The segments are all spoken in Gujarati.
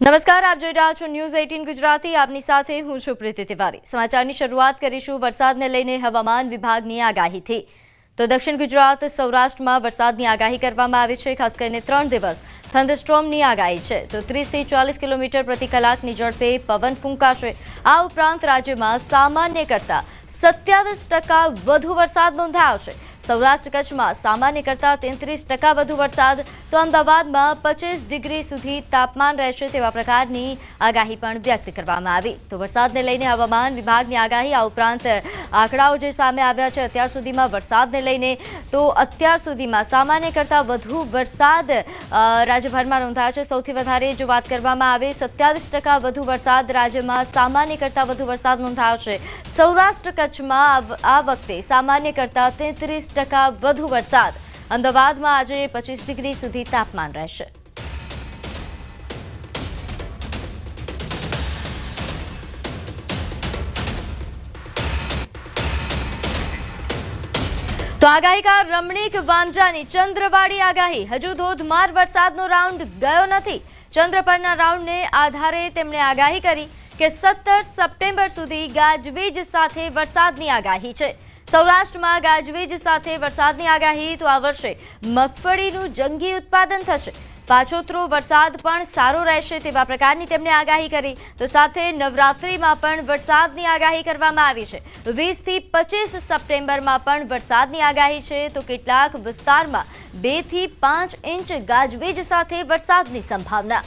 નમસ્કાર, આપ જોઈ રહ્યા છો ન્યૂઝ 18 ગુજરાતી। આપની સાથે હું છું પ્રીતિ તિવારી। સમાચારની શરૂઆત કરીશું વરસાદને લઈને હવામાન વિભાગની આગાહીથી। તો દક્ષિણ ગુજરાત સૌરાષ્ટ્રમાં વરસાદની આગાહી કરવામાં આવી છે। ખાસ કરીને 3 દિવસ થંડરસ્ટોર્મની આગાહી છે। તો 30 થી 40 કિલોમીટર પ્રતિ કલાકની ઝડપે પવન ફૂંકાશે। આ ઉપરાંત રાજ્યમાં સામાન્ય કરતાં 27% વધુ વરસાદ નોંધાયો છે। સૌરાષ્ટ્ર કચ્છમાં સામાન્ય કરતાં 33% વધુ વરસાદ, તો અમદાવાદમાં 25 ડિગ્રી સુધી તાપમાન રહેશે તેવા પ્રકારની આગાહી પણ વ્યક્ત કરવામાં આવી। તો વરસાદને લઈને હવામાન વિભાગની આગાહી, આ ઉપરાંત આંકડાઓ જે સામે આવ્યા છે અત્યાર સુધીમાં વરસાદને લઈને, તો અત્યાર સુધીમાં સામાન્ય કરતાં વધુ વરસાદ રાજ્યભરમાં નોંધાયો છે। સૌથી વધારે જો વાત કરવામાં આવે 27% વધુ વરસાદ રાજ્યમાં સામાન્ય કરતાં વધુ વરસાદ નોંધાયો છે। સૌરાષ્ટ્ર કચ્છમાં આ વખતે સામાન્ય કરતાં 33% વધુ વરસાદ। અમદાવાદમાં આજે 25 ડિગ્રી સુધી તાપમાન રહેશે। તો આગાહીકાર રમણીક વાંજાની ચંદ્રવાળી આગાહી, હજુ ધોધમાર વરસાદનો રાઉન્ડ ગયો નથી। ચંદ્ર પરના રાઉન્ડને આધારે તેમણે આગાહી કરી કે 17 સપ્ટેમ્બર સુધી ગાજવીજ સાથે વરસાદની આગાહી છે। સૌરાષ્ટ્રમાં ગાજવીજ સાથે વરસાદની આગાહી। તો આ વર્ષે મગફળીનું જંગી ઉત્પાદન થશે, પાછોતરો વરસાદ પણ સારો રહેશે તેવા પ્રકારની તેમણે આગાહી કરી। તો સાથે નવરાત્રિમાં પણ વરસાદની આગાહી કરવામાં આવી છે। 20 થી 25 સપ્ટેમ્બરમાં પણ વરસાદની આગાહી છે। તો કેટલાક વિસ્તારમાં 2 થી 5 ઇંચ ગાજવીજ સાથે વરસાદની સંભાવના।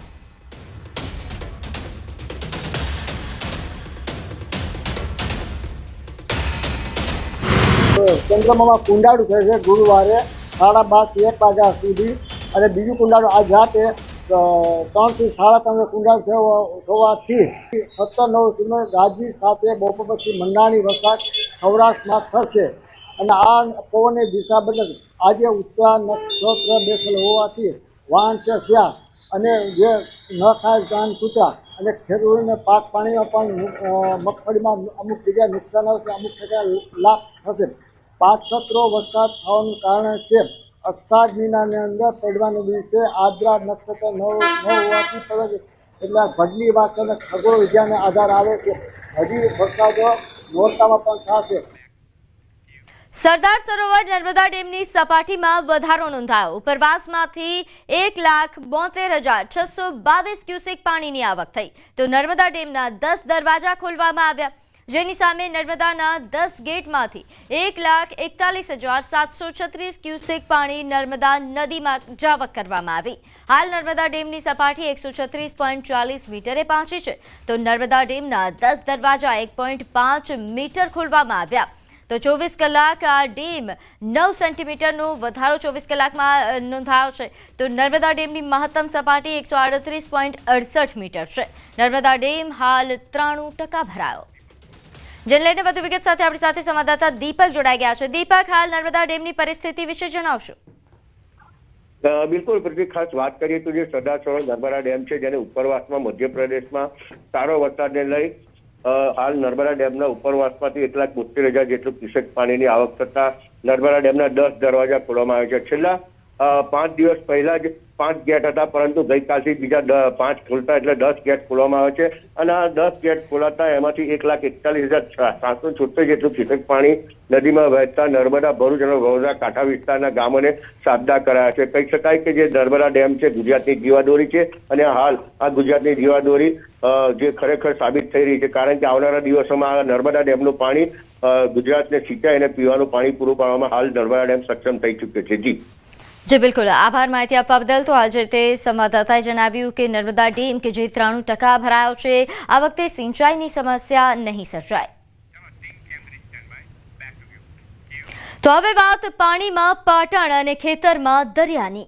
ચંદ્રમામાં કુંડાળું થશે ગુરુવારે 12:30 થી 1 વાગ્યા સુધી, અને બીજું કુંડાળું આજ રાતે 3 થી 3:30 કુંડાળું થવાથી 17-9 સુધી ગાજવીજ સાથે બપોર પછી મંડાણી વરસાદ સૌરાષ્ટ્રમાં થશે। અને આ પવનની દિશા બદલ આજે ઉત્તરા નક્ષત્ર બેસેલ હોવાથી વાંચા થયા, અને જે ન ખાય જાન તૂટ્યા, અને ખેડૂતોને પાક પાણીમાં પણ મગફળીમાં અમુક જગ્યાએ નુકસાન આવશે, અમુક જગ્યાએ લાભ થશે। પાછોતરો વરસાદ થવાનું કારણ છે અષાઢ મહિનાની અંદર પડવાના દિવસે આદ્રા નક્ષત્ર ન હોવાથી પડે છે, એટલે ઘડલી વાત અને ખગોળ વિદ્યાને આધાર આવે છે। હજી વરસાદ નોરતામાં પણ થશે। સરદાર સરોવર નર્મદા ડેમની સપાટીમાં વધારો નોંધાયો। ઉપરવાસમાંથી 1,72,622 ક્યુસેક પાણીની આવક થઈ। તો નર્મદા ડેમના 10 દરવાજા ખોલવામાં આવ્યા, જેની સામે નર્મદાના 10 ગેટમાંથી 1,41,736 ક્યુસેક પાણી નર્મદા નદીમાં જાવક કરવામાં આવી। હાલ નર્મદા ડેમની સપાટી 136.40 મીટરે પહોંચી છે। તો નર્મદા ડેમના 10 દરવાજા 1.5 મીટર ખોલવામાં આવ્યા। તો 24 કલાક આ ડેમ 9 સેન્ટીમીટરનો વધારો 24 કલાકમાં નોંધાયો છે। તો નર્મદા ડેમની મહત્તમ સપાટી 138.68 મીટર છે। નર્મદા ડેમ હાલ 93% ભરાયો। જેને લઈને વધુ વિગત સાથે આપણી સાથે સંવાદદાતા દીપક જોડાઈ ગયા છે। દીપક, હાલ નર્મદા ડેમની પરિસ્થિતિ વિશે જણાવશો। બિલકુલ પ્રતિ ખાસ વાત કરીએ તો જે સરદાર સરોવર નર્મદા ડેમ છે, જેને ઉપરવાસમાં મધ્યપ્રદેશમાં સારો વરસાદને લઈ હાલ નર્મદા ડેમના ઉપરવાસમાંથી 1,72,000 જેટલું ક્યુસેક પાણીની આવક થતા નર્મદા ડેમના 10 દરવાજા ખોલવામાં આવ્યા છે। છેલ્લા 5 દિવસ પહેલા જ 5 ગેટ હતા, પરંતુ ગઈકાલથી બીજા 5 ખોલતા એટલે 10 ગેટ ખોલવામાં આવે છે। અને આ 10 ગેટ ખોલાતા એમાંથી 1,41,776 જેટલું ક્યુસેક પાણી નદીમાં વહેતા નર્મદા, ભરૂચ અને વડોદરા કાંઠા વિસ્તારના ગામોને સાબદા કરાયા છે। કહી શકાય કે જે નર્મદા ડેમ છે ગુજરાતની જીવાદોરી છે, અને હાલ આ ગુજરાતની જીવાદોરી જે ખરેખર સાબિત થઈ રહી છે, કારણ કે આવનારા દિવસોમાં આ નર્મદા ડેમનું પાણી ગુજરાતને સિંચાઈ અને પીવાનું પાણી પૂરું પાડવામાં હાલ નર્મદા ડેમ સક્ષમ થઈ ચૂક્યો છે। જી બિલકુલ, આભાર માહિતી આપવા બદલ। તો આજે તે સંવાદદાતાએ જણાવ્યું કે નર્મદા ડેમ કે જે 93% ભરાયો છે, આ વખતે સિંચાઈની સમસ્યા નહીં સર્જાય। તો હવે વાત પાણીમાં પાટણ અને ખેતરમાં દરિયાની।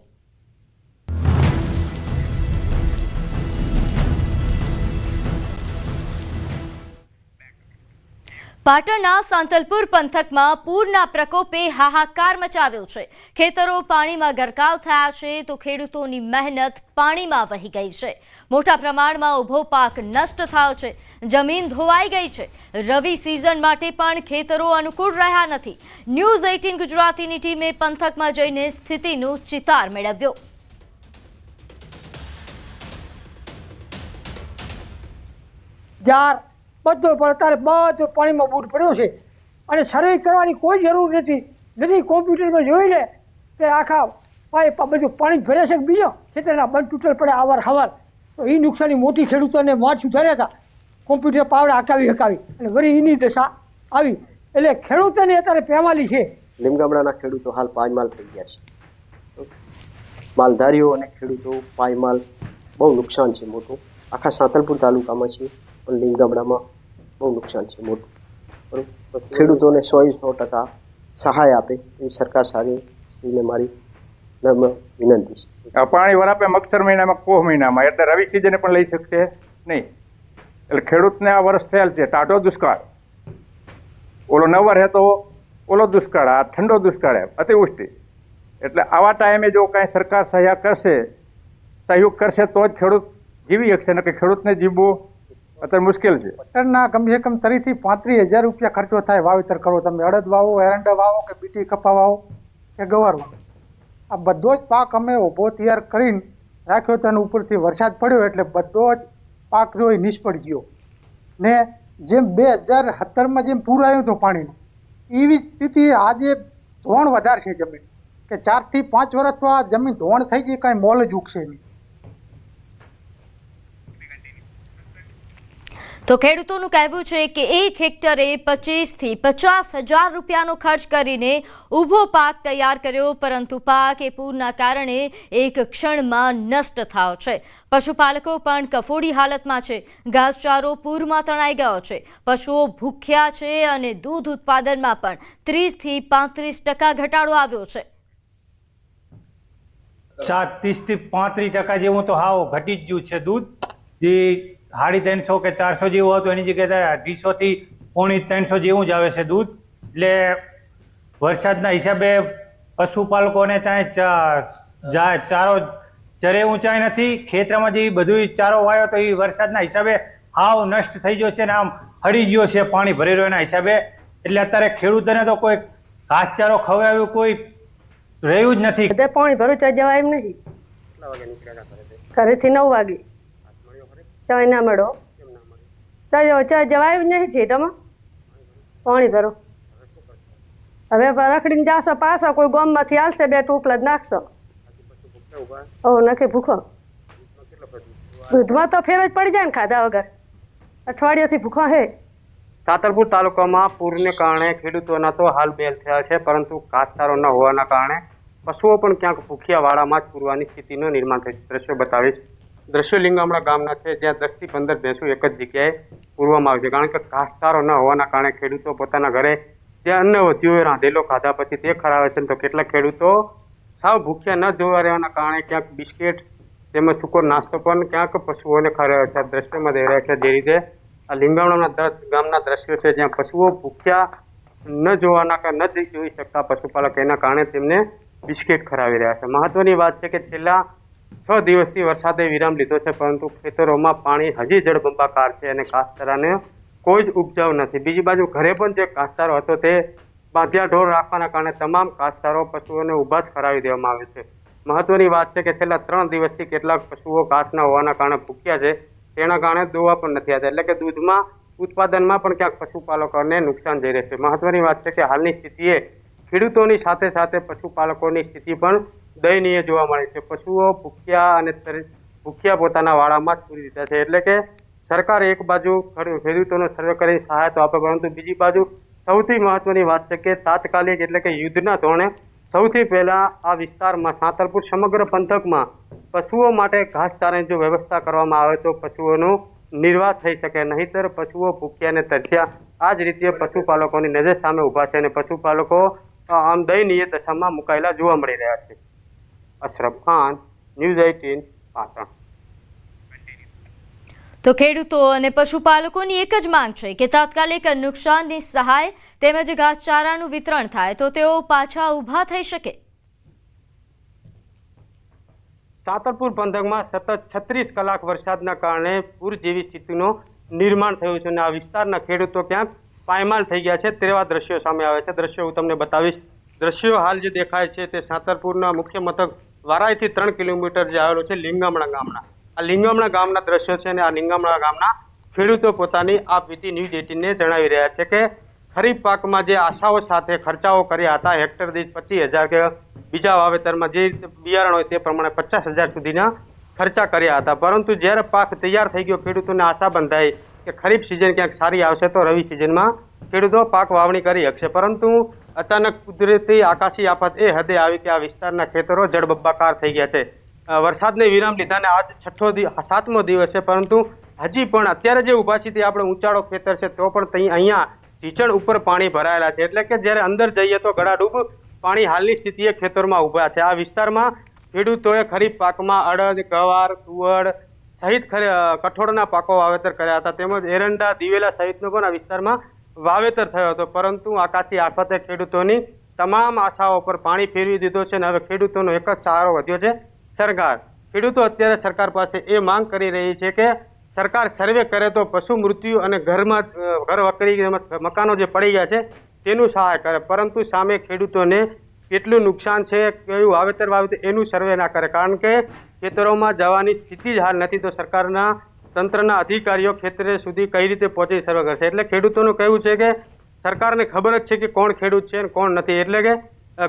પાટણના સાંતલપુર પંથકમાં પૂરના પ્રકોપે હાહાકાર મચાવ્યો છે। ખેતરો પાણીમાં ગરકાવ થયા છે, તો ખેડૂતોની મહેનત પાણીમાં વહી ગઈ છે। મોટા પ્રમાણમાં ઊભો પાક નષ્ટ થયો છે, જમીન ધોવાઈ ગઈ છે। રવિ સિઝન માટે પણ ખેતરો અનુકૂળ રહ્યા નથી। ન્યૂઝ 18 ગુજરાતીની ટીમે પંથકમાં જઈને સ્થિતિનો ચિતાર મેળવ્યો। જાર બધું પણ અત્યારે બધું પાણીમાં બૂટ પડ્યો છે અને સર્વે કરવાની કોઈ જરૂર નથી કોમ્પ્યુટરમાં જોઈ લે કે આખા પાઇપ બધું પાણી જ ભરે છે કે બીજો ખેતરના બંધ તૂટેલ પડે આવર હવાર તો એ નુકસાની મોટી ખેડૂતોને માઠ સુધાર્યા હતા કોમ્પ્યુટર પાવડે હકાવી અને વળી એની દશા આવી એટલે ખેડૂતોને અત્યારે પેમાલી છે. લીમગામડાના ખેડૂતો હાલ પાયમાલ થઈ ગયા છે. માલધારીઓ અને ખેડૂતો પાયમાલ બહુ નુકસાન છે મોટું. આખા સાંતલપુર તાલુકામાં છે પણ લીમગામડામાં બહુ નુકસાન છે મોટું. બરાબર, ખેડૂતોને 100% સહાય આપે એવી સરકાર શ્રીને મારી નમ્ર વિનંતી છે. પાણી વરાપે મગસર મહિનામાં કોહ મહિનામાં એટલે રવિ સિઝને પણ લઈ શકશે નહીં. એટલે ખેડૂતને આ વર્ષ થયેલ છે ટાઢો દુષ્કાળ. ઓલો નવર હે તો ઓલો દુષ્કાળ, આ ઠંડો દુષ્કાળ હે અતિવૃષ્ટિ. એટલે આવા ટાઈમે જો કાંઈ સરકાર સહયોગ કરશે તો જ ખેડૂત જીવી શકશે, ને કે ખેડૂતને જીવવું અત્યારે મુશ્કેલ છે. ટ્રેક્ટરના કમસે કમ 30,000 થી 35,000 રૂપિયા ખર્ચો થાય વાવેતર કરો. તમે અડદ વાવો, એરંડા વાવો કે બીટી કપા વાવો કે ગવાર વાવો, આ બધો જ પાક અમે ઊભો તૈયાર કરીને રાખ્યો તો એના ઉપરથી વરસાદ પડ્યો એટલે બધો જ પાક રહ્યો એ નિષ્ફળ ગયો. ને જેમ 2017માં જેમ પૂર આવ્યું હતું પાણીનું, એવી સ્થિતિ આજે ધોણ વધારે છે જમીન, કે 4 થી 5 વર્ષ તો આ જમીન ધોણ થઈ ગઈ, કાંઈ મોલ જ ઉગશે નહીં. તો ખેડૂતોનું કહેવું છે કે 1 હેક્ટરે 25,000 થી 50,000 રૂપિયાનો ખર્ચ કરીને ઊભો પાક તૈયાર કર્યો, પરંતુ પાક એ પૂરના કારણે એક ક્ષણમાં નષ્ટ થયો છે. પશુપાલકો પણ કફોડી હાલતમાં છે. ઘાસચારો પૂરમાં તણાઈ ગયો છે. પશુઓ ભૂખ્યા છે અને દૂધ ઉત્પાદનમાં પણ 30 થી 35% ઘટાડો આવ્યો છે. 30 થી 35% જેવું તો હાવ ઘટી જ ગયું છે દૂધ. જે 350 કે 400 જેવું હતું એની જગ્યાએ 250 થી 350 જેવું જ આવે છે દૂધ. એટલે વરસાદના હિસાબે પશુપાલકોને ચારો ચરે ઊંચાઈ નથી. ખેતરમાં જે બધું ચારો વાયો તો એ વરસાદના હિસાબે હાવ નષ્ટ થઈ ગયો છે ને આમ હળી ગયો છે પાણી ભરી રહ્યો એના હિસાબે. એટલે અત્યારે ખેડૂતોને તો કોઈ ઘાસચારો ખવડાવ્યું કોઈ રહ્યું જ નથી. પાણી ભરું ચા જવાય એમ નહીં. ઘરેથી 9 વાગે ચાય ના મળો, ચા જવાય જ નહીં થિયેટરમાં. પાણી ભરો હવે રખડીને જાશો પાછો, કોઈ ગામમાંથી આવશે 2 ટોપલા જ નાખશો. નથી ભૂખો. દૂધમાં તો ફેર જ પડી જાય ને ખાધા વગર. અઠવાડિયાથી ભૂખો હે. સાંતલપુર તાલુકામાં પૂરને કારણે ખેડૂતોના તો હાલ બેલ થયા છે, પરંતુ ઘાસચારો ન હોવાના કારણે પશુઓ પણ ક્યાંક ભૂખ્યા વાળામાં જ પૂરવાની સ્થિતિનું નિર્માણ થયું છે. દ્રશ્યો બતાવીશ. દ્રશ્યો લીંગામડા ગામના છે, જ્યાં 10 થી 15 ભેંસો એક જ જગ્યાએ પૂરવામાં આવે છે. કારણ કે ઘાસચારો ન હોવાના કારણે ખેડૂતો પોતાના ઘરે જે અન્ન વધ્યું હોય રાંધેલો ખાધા પછી તે ખરાવે છે. તો કેટલાક ખેડૂતો સાવ ભૂખ્યા ન જોવા રહેવાના કારણે ક્યાંક બિસ્કિટ તેમજ સૂકો નાસ્તો પણ ક્યાંક પશુઓને ખરાવે છે. આ દ્રશ્યમાં દેખાઈ રહ્યા છે જે રીતે આ લીંગામડા ગામના દ્રશ્યો છે, જ્યાં પશુઓ ભૂખ્યા ન જોઈ શકતા પશુપાલક, એના કારણે તેમને બિસ્કિટ ખરાવી રહ્યા છે. મહત્વની વાત છે કે છેલ્લા 6 દિવસથી વરસાદે વિરામ લીધો છે, પરંતુ ખેતરોમાં પાણી હજી જળબંબાકાર છે અને ઘાસચારાને કોઈ જ ઉપજાવ નથી. બીજી બાજુ ઘરે પણ જે ઘાસચારો હતો તે બાંધ્યા ઢોર રાખવાના કારણે તમામ ઘાસચારો પશુઓને ઊભા જ ખરાવી દેવામાં આવે છે. મહત્વની વાત છે કે છેલ્લા 3 દિવસથી કેટલાક પશુઓ ઘાસ ન હોવાના કારણે ભૂખ્યા છે, તેના કારણે દોવા પણ નથી આવતા. એટલે કે દૂધમાં ઉત્પાદનમાં પણ ક્યાંક પશુપાલકોને નુકસાન જઈ રહ્યું છે. મહત્વની વાત છે કે હાલની સ્થિતિએ ખેડૂતોની સાથે સાથે પશુપાલકોની સ્થિતિ પણ દયનીય જોવા મળે છે. પશુઓ ભૂખ્યા પોતાના વાડામાં જ પૂરી દીધા છે. એટલે કે સરકાર એક બાજુ ખેડૂતોનો સર્વે કરી સહાય તો આપે, પરંતુ બીજી બાજુ સૌથી મહત્વની વાત છે કે તાત્કાલિક એટલે કે યુદ્ધના ધોરણે સૌથી પહેલા આ વિસ્તારમાં સાંતલપુર સમગ્ર પંથકમાં પશુઓ માટે ઘાસચારાની જો વ્યવસ્થા કરવામાં આવે તો પશુઓનું નિર્વાહ થઈ શકે. નહીંતર પશુઓ ભૂખ્યા અને તરસ્યા આ જ રીતે પશુપાલકોની નજર સામે ઊભા છે અને પશુપાલકો આમ દયનીય દશામાં મુકાયેલા જોવા મળી રહ્યા છે. અશરફ ખાન, ન્યૂઝ 18, પાટણ. તો ખેડૂતો અને પશુપાલકોની એક જ માંગ છે કે તાત્કાલિક નુકસાનની સહાય તેમજ ઘાસચારાનું વિતરણ થાય તો તેઓ પાછા ઊભા થઈ શકે. સાંતલપુર પંથકમાં સતત 36 કલાક વરસાદના કારણે પૂર જેવી સ્થિતિનું નિર્માણ થયું છે અને આ વિસ્તારના ખેડૂતો ક્યાંક પાયમાલ થઈ ગયા છે તેવા દ્રશ્યો સામે આવે છે. દ્રશ્યો હું તમને બતાવીશ. દ્રશ્યો હાલ જે દેખાય છે તે સાંતલપુરના મુખ્ય મથક વારાઈથી 3 કિલોમીટર જે આવેલો છે લીંગામડા ગામના. આ લીંગામડા ગામના દ્રશ્યો છે અને આ લીંગામડા ગામના ખેડૂતો પોતાની આપવીતી ન્યૂઝ 18ને જણાવી રહ્યા છે કે ખરીફ પાકમાં જે આશાઓ સાથે ખર્ચાઓ કર્યા હતા હેક્ટર દીઠ 25,000 કે બીજા વાવેતરમાં જે રીતે બિયારણ હોય તે પ્રમાણે 50,000 સુધીના ખર્ચા કર્યા હતા, પરંતુ જ્યારે પાક તૈયાર થઈ ગયો ખેડૂતોને આશા બંધાઈ કે ખરીફ સિઝન ક્યાંક સારી આવશે તો રવિ સિઝનમાં ખેડૂતો પાક વાવણી કરી શકશે, પરંતુ અચાનક કુદરતી આકાશી આફત એ હદે આવી કે આ વિસ્તારના ખેતરો જળબંબાકાર થઈ ગયા છે. વરસાદને વિરામ લીધાને આજ 7મો દિવસ છે, પરંતુ હજી પણ અત્યારે જે ઊભા છે તે આપણે ઊંચાળો ખેતર છે તો પણ અહીંયા ઢીચણ ઉપર પાણી ભરાયેલા છે, એટલે કે જ્યારે અંદર જઈએ તો ગળાડૂબ પાણી હાલની સ્થિતિએ ખેતરમાં ઊભા છે. આ વિસ્તારમાં ખેડૂતોએ ખરીફ પાકમાં અડદ, ગવાર, તુવર સહિત કઠોળના પાકો વાવેતર કર્યા હતા, તેમજ એરંડા, દિવેલા સહિતનો પણ આ વિસ્તારમાં વાવેતર થયો હતો, પરંતુ આકાશી આફતે ખેડૂતોની તમામ આશાઓ પર પાણી ફેરવી દીધો છે અને હવે ખેડૂતોનો એક જ સહારો વધ્યો છે સરકાર. ખેડૂતો અત્યારે સરકાર પાસે એ માંગ કરી રહી છે કે સરકાર સર્વે કરે તો પશુ મૃત્યુ અને ઘર વકરી મકાનો જે પડી ગયા છે તેનું સહાય કરે, પરંતુ સામે ખેડૂતોને કેટલું નુકસાન છે, કયું વાવેતર એનું સર્વે ના કરે, કારણ કે ખેતરોમાં જવાની સ્થિતિ જ હાલ નથી, તો સરકારના તંત્રના અધિકારીઓ ખેતરે સુધી કઈ રીતે પહોંચી સર્વે કરશે. એટલે ખેડૂતોનું કહેવું છે કે સરકારને ખબર જ છે કે કોણ ખેડૂત છે અને કોણ નથી, એટલે કે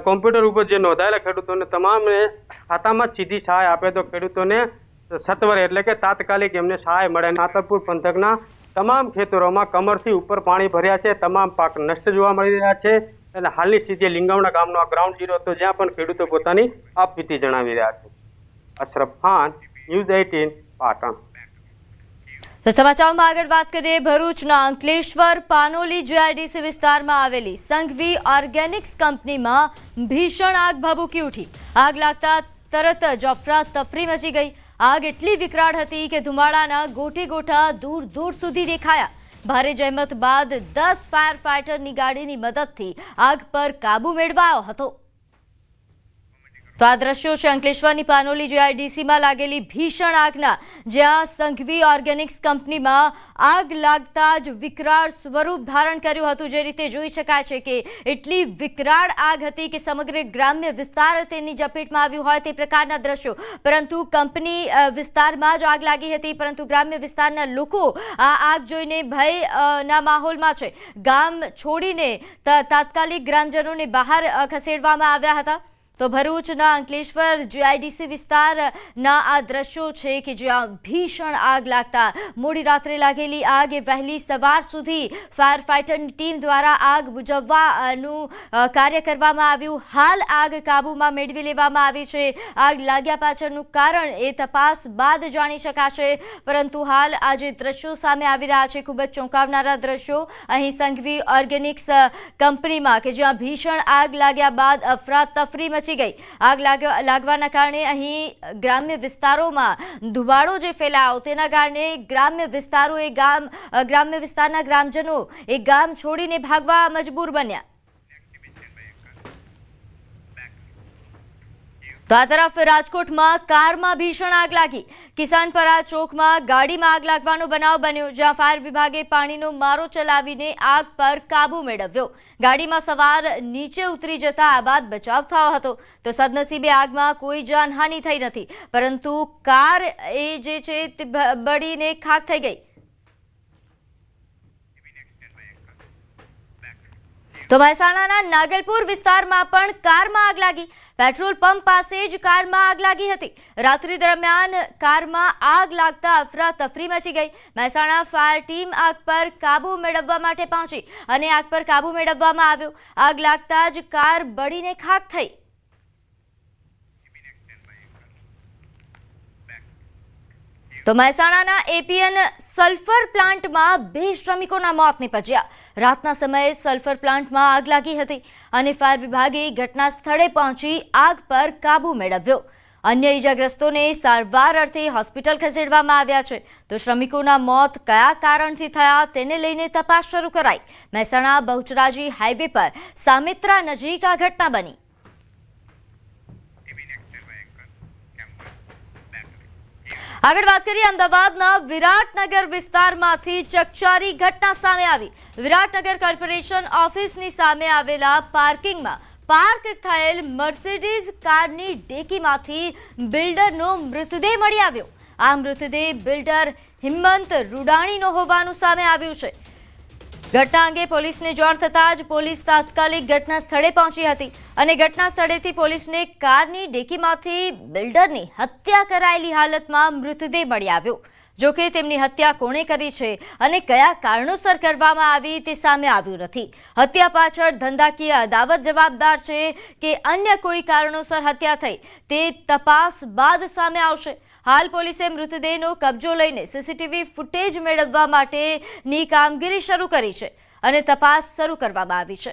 કોમ્પ્યુટર ઉપર જે નોંધાયેલા ખેડૂતોને તમામને ખાતામાં જ સીધી સહાય આપે તો ખેડૂતોને સત્વરે એટલે કે તાત્કાલિક એમને સહાય મળે. સાંતલપુર પંથકના તમામ ખેતરોમાં કમરથી ઉપર પાણી ભર્યા છે, તમામ પાક નષ્ટ જોવા મળી રહ્યા છે, એટલે હાલની સ્થિતિએ લિંગાવણા ગામનો આ ગ્રાઉન્ડ ઝીરો હતો જ્યાં પણ ખેડૂતો પોતાની આપવીતી જણાવી રહ્યા છે. અશરફ ખાન, ન્યૂઝ 18 પાટણ. તો સમાચારમાં આગળ વાત કરીએ ભરૂચના અંકલેશ્વર પાનોલી જીઆઈડીસી વિસ્તારમાં આવેલી સંઘવી ઓર્ગેનિક્સ કંપનીમાં ભીષણ આગ ભભૂકી ઉઠી. આગ લાગતા તરત જ અફરાતફરી મચી ગઈ. આગ એટલી વિકરાળ હતી કે ધુમાડાના ગોઠે ગોઠા દૂર દૂર સુધી દેખાયા. ભારે જહેમત બાદ 10 ફાયર ફાઈટરની ગાડીની મદદથી આગ પર કાબુ મેળવાયો હતો. તો આ દ્રશ્યો છે અંકલેશ્વરની પાનોલી જીઆઈડીસીમાં લાગેલી ભીષણ આગના, જ્યાં સંઘવી ઓર્ગેનિક્સ કંપનીમાં આગ લાગતા જ વિકરાળ સ્વરૂપ ધારણ કર્યું હતું. જે રીતે જોઈ શકાય છે કે એટલી વિકરાળ આગ હતી કે સમગ્ર ગ્રામ્ય વિસ્તાર તેની ઝપેટમાં આવ્યું હોય તે પ્રકારના દ્રશ્યો. પરંતુ કંપની વિસ્તારમાં જ આગ લાગી હતી, પરંતુ ગ્રામ્ય વિસ્તારના લોકો આ આગ જોઈને ભયના માહોલમાં છે. ગામ છોડીને તાત્કાલિક ગ્રામજનોને બહાર ખસેડવામાં આવ્યા હતા. તો ભરૂચના અંકલેશ્વર જીઆઈડીસી વિસ્તારના આ દ્રશ્યો છે કે જ્યાં ભીષણ આગ લાગતા મોડી રાત્રે લાગેલી આગ એ વહેલી સવાર સુધી ફાયર ફાઈટરની ટીમ દ્વારા આગ બુઝાવવાનું કાર્ય કરવામાં આવ્યું. હાલ આગ કાબૂમાં મેળવી લેવામાં આવી છે. આગ લાગ્યા પાછળનું કારણ એ તપાસ બાદ જાણી શકાશે, પરંતુ હાલ આ જે દ્રશ્યો સામે આવી રહ્યા છે ખૂબ જ ચોંકાવનારા દ્રશ્યો. અહીં સંઘવી ઓર્ગેનિક્સ કંપનીમાં કે જ્યાં ભીષણ આગ લાગ્યા બાદ અફરાતફરી ગઈ. આગ લાગવાના કારણે અહીં ગ્રામ્ય વિસ્તારોમાં ધુમાડો જે ફેલાયો તેના કારણે ગ્રામ્ય વિસ્તારના ગ્રામજનો એ ગામ છોડીને ભાગવા મજબૂર બન્યા. તો આ તરફ રાજકોટમાં કારમાં ભીષણ આગ લાગી. કિસાનપરા ચોકમાં ગાડીમાં આગ લાગવાનો બનાવ બન્યો, જ્યાં ફાયર વિભાગે પાણીનો મારો ચલાવીને આગ પર કાબુ મેળવ્યો. ગાડીમાં સવાર નીચે ઉતરી જતા આ બાદ બચાવ થયો હતો. તો સદનસીબે આગમાં કોઈ જાનહાનિ થઈ નથી, પરંતુ કાર એ જે છે તે બળીને ખાખ થઈ ગઈ. તો મહેસાણાના નાગલપુર વિસ્તારમાં પણ કારમાં આગ લાગી. પેટ્રોલ પંપ પાસે જ કારમાં આગ લાગી હતી. રાત્રિ દરમિયાન કારમાં આગ લાગતા અફરાતફરી મચી ગઈ. મહેસાણા ફાયર ટીમ આગ પર કાબુ મેળવવા માટે પહોંચી અને આગ પર કાબુ મેળવવામાં આવ્યો. આગ લાગતા જ કાર બળીને ખાખ થઈ. તો મહેસાણાના એપીએન સલ્ફર પ્લાન્ટમાં 2 શ્રમિકોના મોત નીપજ્યા. રાતના સમયે સલ્ફર પ્લાન્ટમાં આગ લાગી હતી અને ફાયર વિભાગે ઘટના સ્થળે પહોંચી આગ પર કાબુ મેળવ્યો. અન્ય ઈજાગ્રસ્તોને સારવાર અર્થે હોસ્પિટલ ખસેડવામાં આવ્યા છે. તો શ્રમિકોના મોત કયા કારણથી થયા તેને લઈને તપાસ શરૂ કરાઈ. મહેસાણા બહુચરાજી હાઈવે પર સામિત્રા નજીક આ ઘટના બની. આગળ વાત કરીએ અમદાવાદના વિરાટનગર વિસ્તારમાંથી ચકચારી ઘટના સામે આવી. વિરાટનગર કોર્પોરેશન ઓફિસની સામે આવેલા પાર્કિંગમાં પાર્ક થયેલ મર્સિડીઝ કારની ડેકીમાંથી બિલ્ડરનો મૃતદેહ મળી આવ્યો. આ મૃતદેહ બિલ્ડર હિંમત રૂડાણીનો હોવાનું સામે આવ્યું છે. ઘટના અંગે પોલીસને જાણ થતાં જ પોલીસ તાત્કાલિક ઘટના સ્થળે પહોંચી હતી અને ઘટના સ્થળેથી પોલીસને કારની ડેકીમાંથી બિલ્ડરની હત્યા કરાયેલી હાલતમાં મૃતદેહ મળી આવ્યો. જોકે તેમની હત્યા કોણે કરી છે અને કયા કારણોસર કરવામાં આવી તે સામે આવ્યું નથી. હત્યા પાછળ ધંધાકીય અદાવત જવાબદાર છે કે અન્ય કોઈ કારણોસર હત્યા થઈ તે તપાસ બાદ સામે આવશે. હાલ પોલીસે મૃતદેહનો કબજો લઈને સીસીટીવી ફૂટેજ મેળવવા માટેની કામગીરી શરૂ કરી છે અને તપાસ શરૂ કરવામાં આવી છે.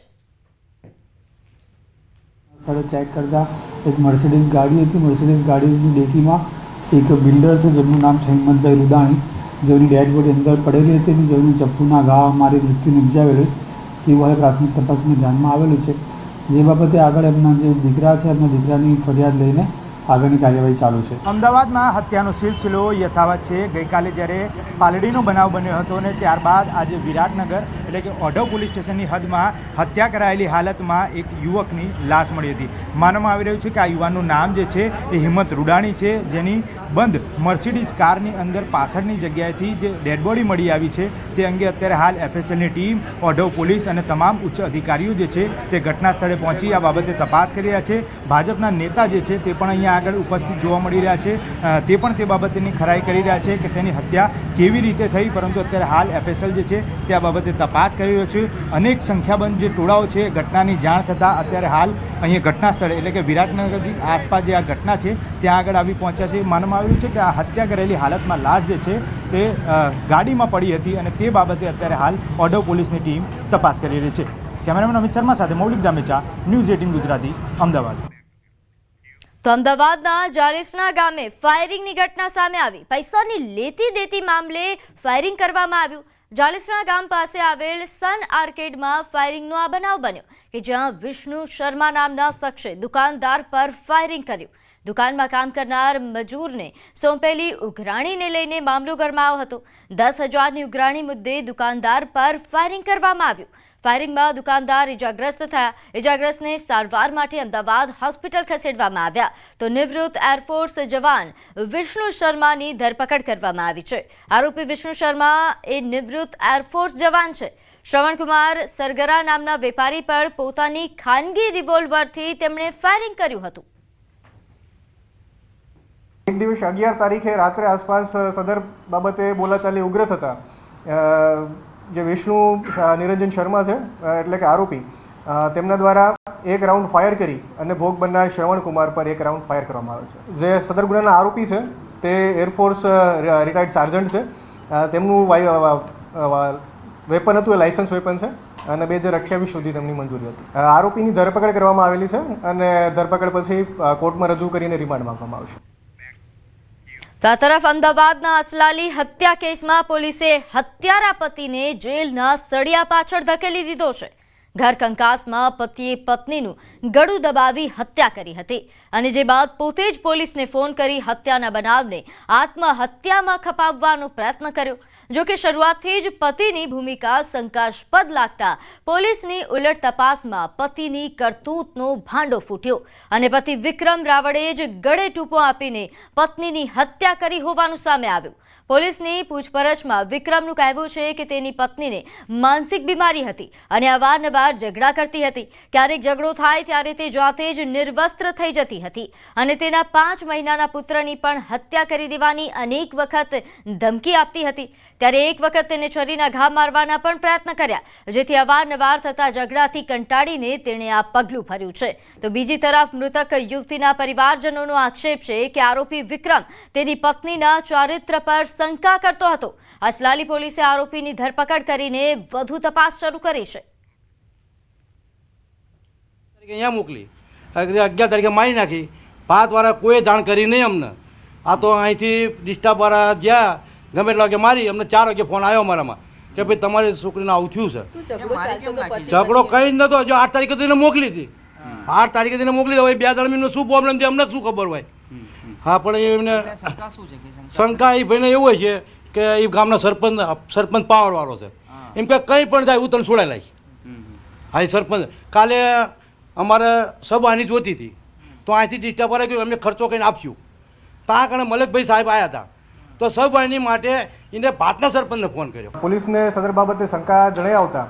ચેક કરતા એક મર્સિડીઝ ગાડી હતી. મર્સિડીઝ ગાડીની ડેકીમાં એક બિલ્ડર છે જેમનું નામ છે હિંમતભાઈ રૂડાણી, જેમની ડેડ બોડી અંદર પડેલી હતી અને જેમની ચપ્પુના ઘા મારી મૃત્યુ નિપજાવેલું તેવું હવે પ્રાથમિક તપાસમાં ધ્યાનમાં આવેલું છે. જે બાબતે આગળ એમના જે દીકરા છે એમના દીકરાની ફરિયાદ લઈને આગળની કાર્યવાહી ચાલુ છે. અમદાવાદમાં હત્યાનો સિલસિલો યથાવત છે. ગઈકાલે જ્યારે પાલડીનો બનાવ બન્યો હતો અને ત્યારબાદ આજે વિરાટનગર એટલે કે ઓઢવ પોલીસ સ્ટેશનની હદમાં હત્યા કરાયેલી હાલતમાં એક યુવકની લાશ મળી હતી. માનવામાં આવી રહ્યું છે કે આ યુવાનનું નામ જે છે એ હિંમત રૂડાણી છે, જેની બંધ મર્સિડીઝ કારની અંદર પાછળની જગ્યાએથી જે ડેડ બોડી મળી આવી છે તે અંગે અત્યારે હાલ એફએસએલની ટીમ, ઓઢવ પોલીસ અને તમામ ઉચ્ચ અધિકારીઓ જે છે તે ઘટના સ્થળે પહોંચી આ બાબતે તપાસ કરી રહ્યા છે. ભાજપના નેતા જે છે તે પણ અહીંયા આગળ ઉપસ્થિત જોવા મળી રહ્યા છે. તે પણ તે બાબતની ખરાઈ કરી રહ્યા છે કે તેની હત્યા કેવી રીતે થઈ, પરંતુ અત્યારે હાલ એફએસએલ જે છે તે આ બાબતે તપાસ કરી રહ્યો છે. અનેક સંખ્યાબંધ જે ટોળાઓ છે ઘટનાની જાણ થતાં અત્યારે હાલ અહીંયા ઘટના સ્થળે એટલે કે વિરાટનગરથી આસપાસ જે આ ઘટના છે ત્યાં આગળ આવી પહોંચ્યા છે. માનવામાં આવ્યું છે કે આ હત્યા કરેલી હાલતમાં લાશ જે છે તે ગાડીમાં પડી હતી અને તે બાબતે અત્યારે હાલ ઓઢવ પોલીસની ટીમ તપાસ કરી રહી છે. કેમેરામેન અમિત શર્મા સાથે મૌલિક દામેચા, ન્યૂઝ 18 ગુજરાતી, અમદાવાદ. તો અમદાવાદના જાલિસના ગામે ફાયરિંગની ઘટના સામે આવી. પૈસાની લેતી દેતી મામલે ફાયરિંગ કરવામાં આવ્યું. જાલિસના ગામ પાસે આવેલ સન આર્કેડમાં ફાયરિંગનો આ બનાવ બન્યો કે જ્યાં વિષ્ણુ શર્મા નામના શખ્સે દુકાનદાર પર ફાયરિંગ કર્યું. દુકાનમાં કામ કરનાર મજૂરને સોંપેલી ઉઘરાણીને લઈને મામલો ગરમાયો હતો. 10,000ની ઉઘરાણી મુદ્દે દુકાનદાર પર ફાયરિંગ કરવામાં આવ્યું. ફાયરિંગમાં દુકાનદાર ઇજાગ્રસ્ત થયા. ઇજાગ્રસ્તને સારવાર માટે અમદાવાદ હોસ્પિટલ ખસેડવામાં આવ્યા. તો નિવૃત્ત એરફોર્સ જવાન વિષ્ણુ શર્માની ધરપકડ કરવામાં આવી છે. આરોપી વિષ્ણુ શર્મા એ નિવૃત્ત એરફોર્સ જવાન છે. શ્રવણકુમાર સરગરા નામના વેપારી પર પોતાની ખાનગી રિવોલ્વરથી તેમણે ફાયરિંગ કર્યું હતું. એક દિવસ 11 તારીખે રાત્રે આસપાસ સદર બાબતે બોલાચાલી ઉગ્ર થતા જે વિષ્ણુ નિરંજન શર્મા છે એટલે કે આરોપી, તેમના દ્વારા એક રાઉન્ડ ફાયર કરી અને ભોગ બનનાર શ્રવણકુમાર પર એક રાઉન્ડ ફાયર કરવામાં આવે છે. જે સદર ગુનાના આરોપી છે તે એરફોર્સ રિટાયર્ડ સાર્જન્ટ છે. તેમનું વેપન હતું એ લાયસન્સ વેપન છે અને 2028 સુધી તેમની મંજૂરી હતી. આરોપીની ધરપકડ કરવામાં આવેલી છે અને ધરપકડ પછી કોર્ટમાં રજૂ કરીને રિમાન્ડ માંગવામાં આવશે. તો આ તરફ અમદાવાદના અસલાલી હત્યા કેસમાં પોલીસે હત્યારા પતિને જેલના સળિયા પાછળ ધકેલી દીધો છે. ઘર કંકાસમાં પતિએ પત્નીનું ગળું દબાવી હત્યા કરી હતી અને જે બાદ પોતે જ પોલીસને ફોન કરી હત્યાના બનાવને આત્મહત્યામાં ખપાવવાનો પ્રયત્ન કર્યો. જોકે શરૂઆતથી જ પતિની ભૂમિકા શંકાસ્પદ લાગતા પોલીસની ઉલટ તપાસમાં પતિની કરતૂતનો ભાંડો ફૂટ્યો અને પતિ વિક્રમ રાવળે જ ગળે ટૂંપો આપીને પત્નીની હત્યા કરી હોવાનું સામે આવ્યું. પોલીસની પૂછપરછમાં વિક્રમનું કહેવું છે કે તેની પત્નીને માનસિક બીમારી હતી અને અવારનવાર ઝઘડા કરતી હતી. ક્યારેક ઝઘડો થાય ત્યારે તે જાતે જ નિર્વસ્ત્ર થઈ જતી હતી અને તેના 5 મહિનાના પુત્રની પણ હત્યા કરી દેવાની અનેક વખત ધમકી આપતી હતી. ત્યારે એક વખત તેને છરીના ઘા મારવાના પણ પ્રયત્ન કર્યા, જેથી અવારનવાર થતા ઝઘડાથી કંટાળીને તેણે આ પગલું ભર્યું છે. તો બીજી તરફ મૃતક યુવતીના પરિવારજનોનો આક્ષેપ છે કે આરોપી વિક્રમ તેની પત્નીના ચારિત્ર પર શંકા કરતો હતો. અસલાલી પોલીસે આરોપીની ધરપકડ કરીને વધુ તપાસ શરૂ કરી છે. અહીંયા મોકલી 11 તારીખે મારી નાખી. 5 વાળા કોઈ જાણ કરી નહીં અમને. આ તો અહીંથી ડિસ્ટર્બ વાળા જ્યાં ગમે એટલા વાગે મારી, અમને 4 વાગે ફોન આવ્યો અમારામાં કે ભાઈ તમારી છોકરીને આવું થયું છે. ઝઘડો કઈ જ નતો. જો 8 તારીખે તેને મોકલી હતી, 8 તારીખે તેને મોકલી દો. 2 દરમિયાનનો શું પ્રોબ્લેમ છે અમને શું ખબર હોય. હા, પણ એમને શંકા એ ભાઈને એવું હોય છે કે એ ગામના સરપંચ પાવરવાળો છે. એમ કે કંઈ પણ થાય હું તને છોડાઈ લાવી. હા, એ સરપંચ કાલે અમારે સભાની જોતી હતી તો અહીંથી ડિસ્ટર્બ વાળા ગયું અમને ખર્ચો કરીને આપશું. ત્યાં કણે મલકભાઈ સાહેબ આવ્યા હતા તો સૌભાઈની માટે એને ભાતના સરપંચને ફોન કર્યો. પોલીસને સદર બાબતે શંકા જણાઈ આવતા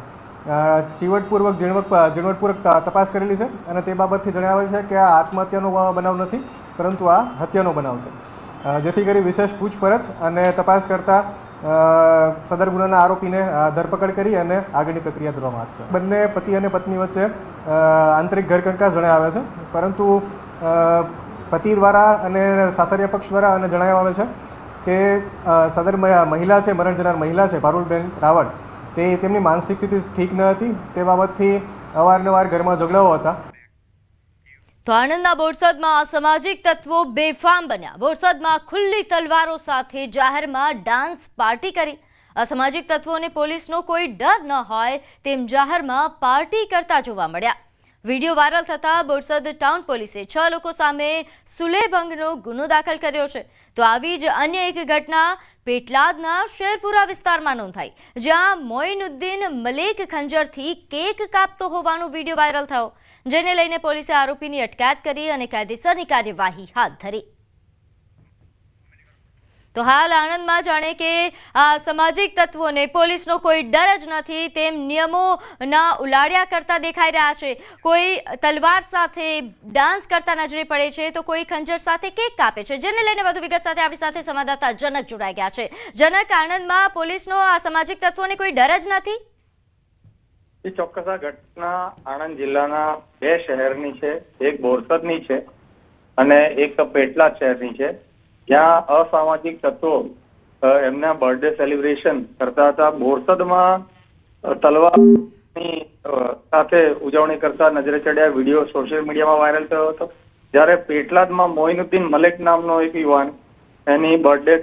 ઝીણવટપૂર્વક તપાસ કરેલી છે અને તે બાબતથી જણાવેલ છે કે આ આત્મહત્યાનો બનાવ નથી, પરંતુ આ હત્યાનો બનાવ છે. જેથી કરી વિશેષ પૂછપરછ અને તપાસ કરતા સદર ગુનાના આરોપીને ધરપકડ કરી અને આગળની પ્રક્રિયા ધરવામાં આવી. બંને પતિ અને પત્ની વચ્ચે આંતરિક ઘરકંકાસ જણાઈ આવે છે, પરંતુ પતિ દ્વારા અને સાસરિયા પક્ષ દ્વારા અને જણાવવામાં આવે છે કે સદર મહિલા છે, મરણ જનાર મહિલા છે પારુલબેન રાવળ, તેમની માનસિક સ્થિતિ ઠીક ન હતી. તે બાબતથી અવારનવાર ઘરમાં ઝઘડાઓ હતા. તો આણંદના બોરસદમાં અસામાજિક તત્વો બેફામ બન્યા. બોરસદમાં ખુલ્લી તલવારો સાથે જાહેરમાં ડાન્સ પાર્ટી કરી. અસામાજિક તત્વોને પોલીસનો કોઈ ડર ન હોય તેમ જાહેરમાં પાર્ટી કરતા જોવા મળ્યા. વિડીયો વાયરલ થતા બોરસદ ટાઉન પોલીસે 6 લોકો સામે સુલેભંગનો ગુનો દાખલ કર્યો છે. તો આવી જ અન્ય એક ઘટના પેટલાદના શેરપુરા વિસ્તારમાં નોંધાઈ, જ્યાં મોઇનુદ્દીન મલેક ખંજરથી કેક કાપતો હોવાનો વિડીયો વાયરલ થયો, જેને લઈને પોલીસે આરોપીની અટકાયત કરી અને કાયદેસરની કાર્યવાહી હાથ ધરી. તો હાલ આણંદમાં જાણે કે સામાજિક તત્વોને પોલીસનો કોઈ ડર જ નથી તેમ નિયમોના ઉલાળ્યા કરતા દેખાઈ રહ્યા છે. કોઈ તલવાર સાથે ડાન્સ કરતા નજરે પડે છે, તો કોઈ ખંજર સાથે કેક કાપે છે. જેને લઈને વધુ વિગત સાથે આપણી સાથે સંવાદદાતા જનક જોડાઈ ગયા છે. જનક, આણંદમાં પોલીસનો આ સામાજિક તત્વોને કોઈ ડર જ નથી? ચોક્કસ આ ઘટના આણંદ જિલ્લાના 2 શહેરની છે, એક બોરસદની છે અને એક પેટલાદ શહેરની છે, જ્યાં અસામાજિક તત્વો એમના બર્થડે સેલિબ્રેશન કરતા હતા. બોરસદમાં તલવારની સાથે ઉજવણી કરતા નજરે ચડ્યા વિડીયો સોશિયલ મીડિયામાં વાયરલ થયો હતો. જ્યારે પેટલાદમાં મોઇનુદ્દીન મલેક નામનો એક યુવાન એની બર્થડે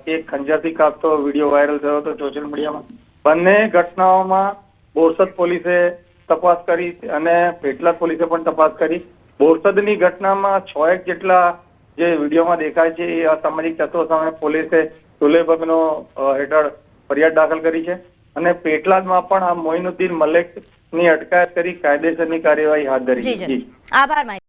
કેક ખંજરથી કાપતો વિડીયો વાયરલ થયો હતો સોશિયલ મીડિયામાં. બંને ઘટનાઓમાં બોરસદ પોલીસે તપાસ કરી અને પેટલાદ પોલીસે પણ તપાસ કરી. બોરસદની ઘટનામાં 6 જેટલા જે વિડીયોમાં દેખાય છે એ અસામાજિક તત્વો સામે પોલીસે સુલેભંગનો હેઠળ ફરિયાદ દાખલ કરી છે અને પેટલાદમાં પણ આ મોઇનુદ્દીન મલેકની અટકાયત કરી કાયદેસરની કાર્યવાહી હાથ ધરી છે. આભાર.